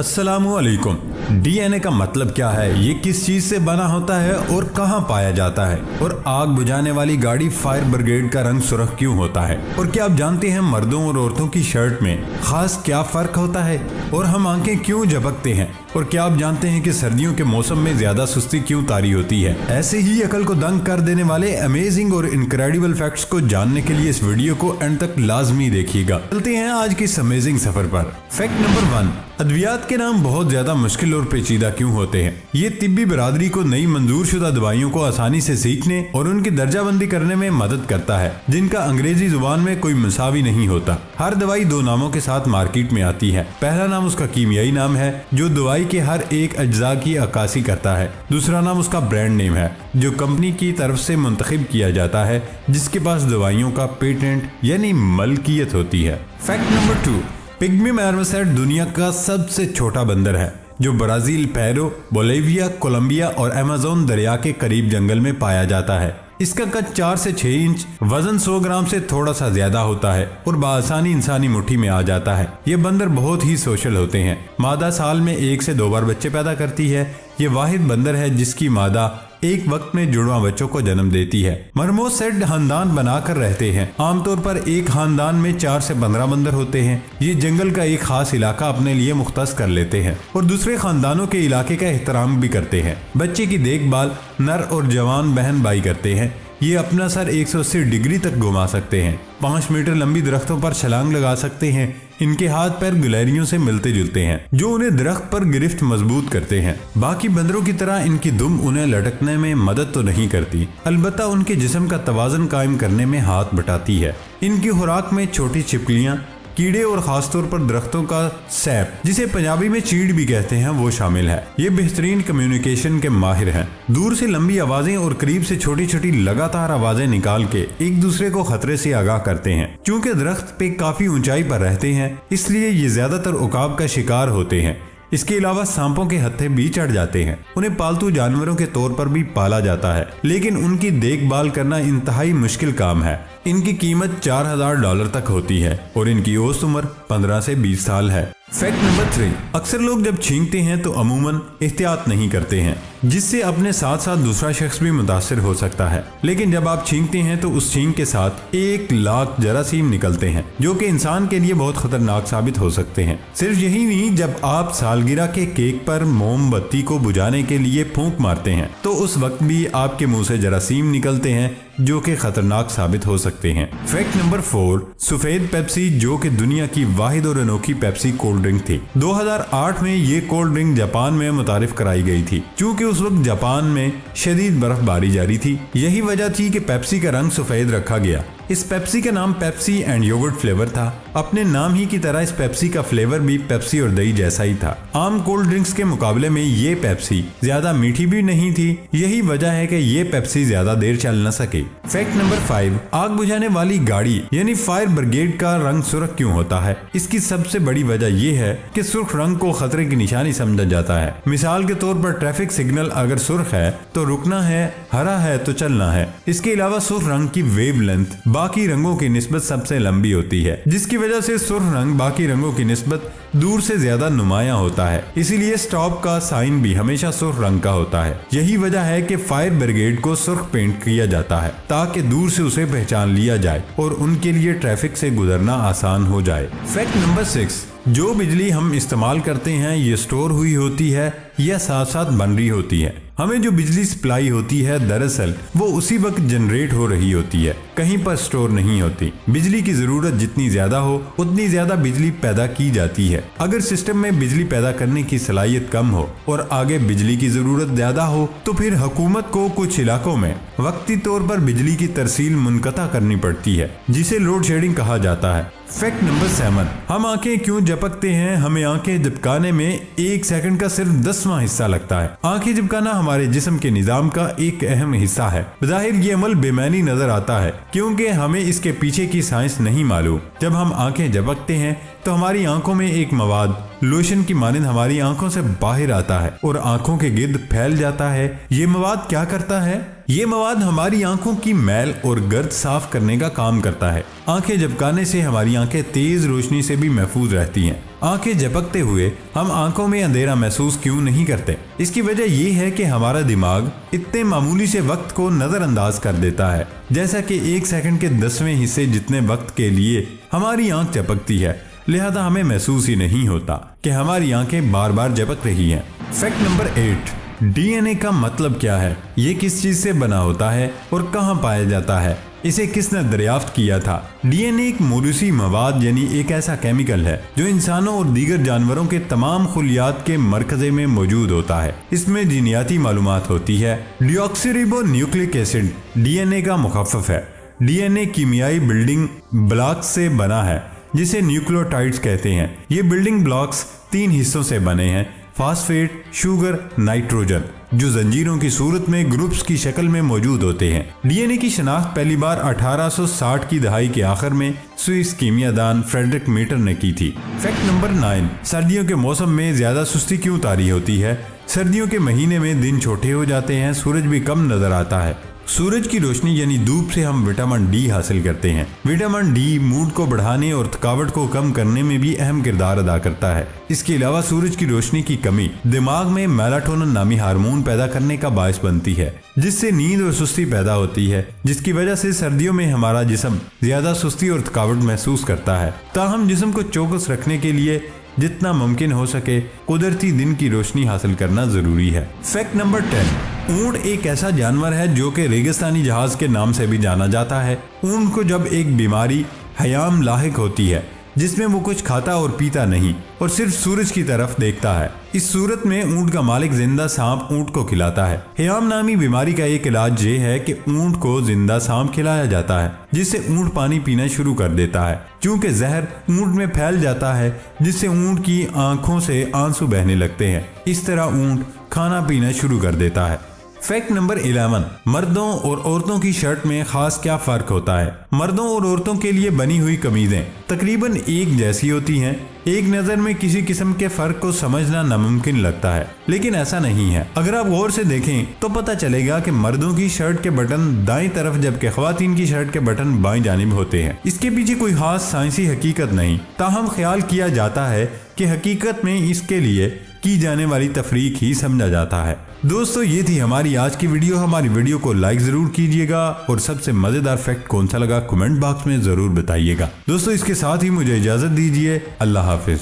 अस्सलामु अलैकुम। डीएनए का मतलब क्या है, ये किस चीज से बना होता है और कहाँ पाया जाता है, और आग बुझाने वाली गाड़ी फायर ब्रिगेड का रंग सुर्ख क्यों होता है, और क्या आप जानते हैं मर्दों और औरतों की शर्ट में खास क्या फर्क होता है, और हम आंखें क्यों झपकते हैं, और क्या आप जानते हैं कि सर्दियों के मौसम में ज्यादा सुस्ती क्यों तारी होती है। ऐसे ही अकल को दंग कर देने वाले अमेजिंग और इनक्रेडिबल फैक्ट्स को जानने के लिए इस वीडियो को एंड तक लाजमी देखिएगा। चलते हैं आज की इस अमेजिंग सफर पर। फैक्ट नंबर 1, अद्वियात के नाम बहुत ज्यादा मुश्किल और पेचीदा क्यों होते हैं। ये तिब्बी बरादरी को नई मंजूर शुदा दवाइयों को आसानी से सीखने और उनकी दर्जाबंदी करने में मदद करता है, जिनका अंग्रेजी जुबान में कोई मुसावी नहीं होता। हर दवाई 2 नामों के साथ मार्केट में आती है। पहला नाम उसका कीमियाई नाम है जो दवाई के हर एक अज्जा की अक्कासी करता है। दूसरा नाम उसका ब्रांड नेम है जो कंपनी की तरफ से मुंतखब किया जाता है, जिसके पास दवाइयों का पेटेंट यानी मलकियत होती है। फैक्ट नंबर 2, पिग्मी मार्मोसेट दुनिया का सबसे छोटा बंदर है जो ब्राजील, पेरू, बोलिविया, कोलंबिया और अमेज़न दरिया के करीब जंगल में पाया जाता है। इसका कद 4 से 6 इंच, वजन 100 ग्राम से थोड़ा सा ज्यादा होता है और बआसानी इंसानी मुट्ठी में आ जाता है। ये बंदर बहुत ही सोशल होते हैं। मादा साल में 1 से 2 बार बच्चे पैदा करती है। ये वाहिद बंदर है जिसकी मादा एक वक्त में जुड़वा बच्चों को जन्म देती है। मार्मोसेट खानदान बनाकर रहते हैं। आमतौर पर एक खानदान में 4 से 15 बंदर होते हैं। ये जंगल का एक खास इलाका अपने लिए मुख्तस कर लेते हैं और दूसरे खानदानों के इलाके का एहतराम भी करते हैं। बच्चे की देखभाल नर और जवान बहन भाई करते हैं। ये अपना सर 180 डिग्री तक घुमा सकते हैं। 5 मीटर लंबी दरख्तों पर छलांग लगा सकते हैं। इनके हाथ पैर गिलहरियों से मिलते जुलते हैं जो उन्हें दरख्त पर गिरफ्त मजबूत करते हैं। बाकी बंदरों की तरह इनकी दुम उन्हें लटकने में मदद तो नहीं करती, अलबत्ता उनके जिस्म का तवाज़ुन कायम करने में हाथ बटाती है। इनकी खुराक में छोटी छिपकलियां, कीड़े और खासतौर पर दरख्तों का सैप, जिसे पंजाबी में चीड़ भी कहते हैं, वो शामिल है। ये बेहतरीन कम्युनिकेशन के माहिर हैं। दूर से लंबी आवाजें और करीब से छोटी छोटी लगातार आवाजें निकाल के एक दूसरे को खतरे से आगाह करते हैं। चूंकि दरख्त पे काफी ऊंचाई पर रहते हैं, इसलिए ये ज्यादातर उकाब का शिकार होते हैं। इसके अलावा सांपों के हत्थे भी चढ़ जाते हैं। उन्हें पालतू जानवरों के तौर पर भी पाला जाता है, लेकिन उनकी देखभाल करना इंतहाई मुश्किल काम है। इनकी कीमत $4000 तक होती है और इनकी औसत उम्र 15 से 20 साल है। फैक्ट नंबर 3, अक्सर लोग जब छींकते हैं तो अमूमन एहतियात नहीं करते हैं, जिससे अपने साथ साथ दूसरा शख्स भी मुतासिर हो सकता है। लेकिन जब आप छींकते हैं तो उस छींक के साथ 1 लाख जरासीम निकलते हैं जो कि इंसान के लिए बहुत खतरनाक साबित हो सकते हैं। सिर्फ यही नहीं, जब आप सालगिरह के केक पर मोमबत्ती को बुझाने के लिए फूंक मारते हैं तो उस वक्त भी आपके मुंह से जरासीम निकलते हैं जो कि खतरनाक साबित हो सकते हैं। फैक्ट नंबर 4, सफेद पेप्सी जो कि दुनिया की वाहिद और अनोखी पेप्सी कोल्ड ड्रिंक थी। 2008 में ये कोल्ड ड्रिंक जापान में मुतारिफ कराई गई थी। चूँकि उस वक्त जापान में शदीद बर्फबारी जारी थी, यही वजह थी कि पेप्सी का रंग सफेद रखा गया। इस पेप्सी का नाम पेप्सी एंड योगर्ट फ्लेवर था। अपने नाम ही की तरह इस पेप्सी का फ्लेवर भी पेप्सी और दही जैसा ही था। आम कोल्ड ड्रिंक्स के मुकाबले में ये पेप्सी ज्यादा मीठी भी नहीं थी। यही वजह है कि ये पेप्सी ज्यादा देर चल न सके। फैक्ट नंबर 5, आग बुझाने वाली गाड़ी यानी फायर ब्रिगेड का रंग सुर्ख क्यों होता है। इसकी सबसे बड़ी वजह यह है कि सुर्ख रंग को खतरे की निशानी समझा जाता है। मिसाल के तौर पर ट्रैफिक सिग्नल अगर सुर्ख है तो रुकना है, हरा है तो चलना है। इसके अलावा सुर्ख रंग की वेव लेंथ बाकी रंगों की निस्बत सबसे लंबी होती है, जिसकी वजह से सुर्ख रंग बाकी रंगों की निस्बत दूर से ज्यादा नुमाया होता है। इसीलिए स्टॉप का साइन भी हमेशा सुर्ख रंग का होता है। यही वजह है कि फायर ब्रिगेड को सुर्ख पेंट किया जाता है ताकि दूर से उसे पहचान लिया जाए और उनके लिए ट्रैफिक से गुजरना आसान हो जाए। फैक्ट नंबर 6, जो बिजली हम इस्तेमाल करते हैं ये स्टोर हुई होती है या साथ साथ बन रही होती है। हमें जो बिजली सप्लाई होती है दरअसल वो उसी वक्त जनरेट हो रही होती है, कहीं पर स्टोर नहीं होती। बिजली की जरूरत जितनी ज्यादा हो उतनी ज्यादा बिजली पैदा की जाती है। अगर सिस्टम में बिजली पैदा करने की सलाहियत कम हो और आगे बिजली की जरूरत ज्यादा हो तो फिर हुकूमत को कुछ इलाकों में वक्ती तौर पर बिजली की तरसील मुनक़ता करनी पड़ती है, जिसे लोड शेडिंग कहा जाता है। फैक्ट नंबर 7, हम आंखें क्यों झपकते हैं। हमें आंखें झपकाने में 1 सेकंड का सिर्फ 10वां हिस्सा लगता है। आंखें झपकाना हमारे जिस्म के निजाम का एक अहम हिस्सा है। बज़ाहिर ये अमल बेमानी नजर आता है क्योंकि हमें इसके पीछे की साइंस नहीं मालूम। जब हम आंखें झपकते हैं तो हमारी आंखों में एक मवाद लोशन की मानिंद हमारी आंखों से बाहर आता है और आंखों के गिर्द फैल जाता है। ये मवाद क्या करता है? ये मवाद हमारी आंखों की मैल और गर्द साफ करने का काम करता है। आंखें झपकाने से हमारी आंखें तेज रोशनी से भी महफूज रहती हैं। आंखें झपकते हुए हम आंखों में अंधेरा महसूस क्यों नहीं करते? इसकी वजह ये है कि हमारा दिमाग इतने मामूली से वक्त को नजरअंदाज कर देता है, जैसा कि 1 सेकंड के 10वें हिस्से जितने वक्त के लिए हमारी आंख झपकती है। लिहाजा हमें महसूस ही नहीं होता कि हमारी आंखें बार बार झपक रही हैं। फैक्ट नंबर 8, डीएनए का मतलब क्या है? ये किस चीज से बना होता है और कहाँ पाया जाता है? इसे किसने दरियाफ्त किया था? डीएनए एक मौरूसी मवाद यानी एक ऐसा केमिकल है जो इंसानों और दीगर जानवरों के तमाम खुलियात के मरकजे में मौजूद होता है। इसमें जीनियाती मालूमात होती है। डिऑक्सीरिबोन्यूक्लिक एसिड डीएनए का मुखफ़फ़ है। डीएनए कीमियाई बिल्डिंग ब्लॉक्स से बना है जिसे न्यूक्लियोटाइड्स कहते हैं। ये बिल्डिंग ब्लॉक्स 3 हिस्सों से बने हैं, फास्फेट, शुगर, नाइट्रोजन, जो जंजीरों की सूरत में ग्रुप्स की शक्ल में मौजूद होते हैं। डीएनए की शनाख्त पहली बार 1860 की दहाई के आखिर में स्विस कीमियादान फ्रेडरिक मीटर ने की थी। फैक्ट नंबर 9, सर्दियों के मौसम में ज्यादा सुस्ती क्यों तारी होती है? सर्दियों के महीने में दिन छोटे हो जाते हैं, सूरज भी कम नजर आता है। सूरज की रोशनी यानी धूप से हम विटामिन डी हासिल करते हैं। विटामिन डी मूड को बढ़ाने और थकावट को कम करने में भी अहम किरदार अदा करता है। इसके अलावा सूरज की रोशनी की कमी दिमाग में मेलाटोनिन नामी हार्मोन पैदा करने का बायस बनती है, जिससे नींद और सुस्ती पैदा होती है, जिसकी वजह से सर्दियों में हमारा जिस्म ज्यादा सुस्ती और थकावट महसूस करता है। ताहम जिस्म को चौकस रखने के लिए जितना मुमकिन हो सके कुदरती दिन की रोशनी हासिल करना जरूरी है। फैक्ट नंबर 10, ऊंट एक ऐसा जानवर है जो कि रेगिस्तानी जहाज के नाम से भी जाना जाता है। ऊंट को जब एक बीमारी हयाम लाहिक होती है जिसमें वो कुछ खाता और पीता नहीं और सिर्फ सूरज की तरफ देखता है, इस सूरत में ऊंट का मालिक जिंदा सांप ऊंट को खिलाता है। हयाम नामी बीमारी का एक इलाज ये है कि ऊंट को जिंदा सांप खिलाया जाता है, जिससे ऊंट पानी पीना शुरू कर देता है। क्योंकि जहर ऊंट में फैल जाता है, जिससे ऊंट की आंखों से आंसू बहने लगते हैं। इस तरह ऊंट खाना पीना शुरू कर देता है। फैक्ट नंबर 11, मर्दों और औरतों की शर्ट में खास क्या फर्क होता है? मर्दों और औरतों के लिए बनी हुई कमीजें तकरीबन एक जैसी होती हैं। एक नजर में किसी किस्म के फर्क को समझना नामुमकिन लगता है, लेकिन ऐसा नहीं है। अगर आप गौर से देखें तो पता चलेगा कि मर्दों की शर्ट के बटन दाईं तरफ जबकि ख्वातीन की शर्ट के बटन बाईं जानिब होते हैं। इसके पीछे कोई खास साइंसी हकीकत नहीं, ताहम ख्याल किया जाता है कि हकीकत में इसके लिए की जाने वाली तफरीक ही समझा जाता है। दोस्तों, ये थी हमारी आज की वीडियो। हमारी वीडियो को लाइक जरूर कीजिएगा और सबसे मजेदार फैक्ट कौन सा लगा कमेंट बॉक्स में जरूर बताइएगा। दोस्तों, इसके साथ ही मुझे इजाजत दीजिए। अल्लाह हाफिज।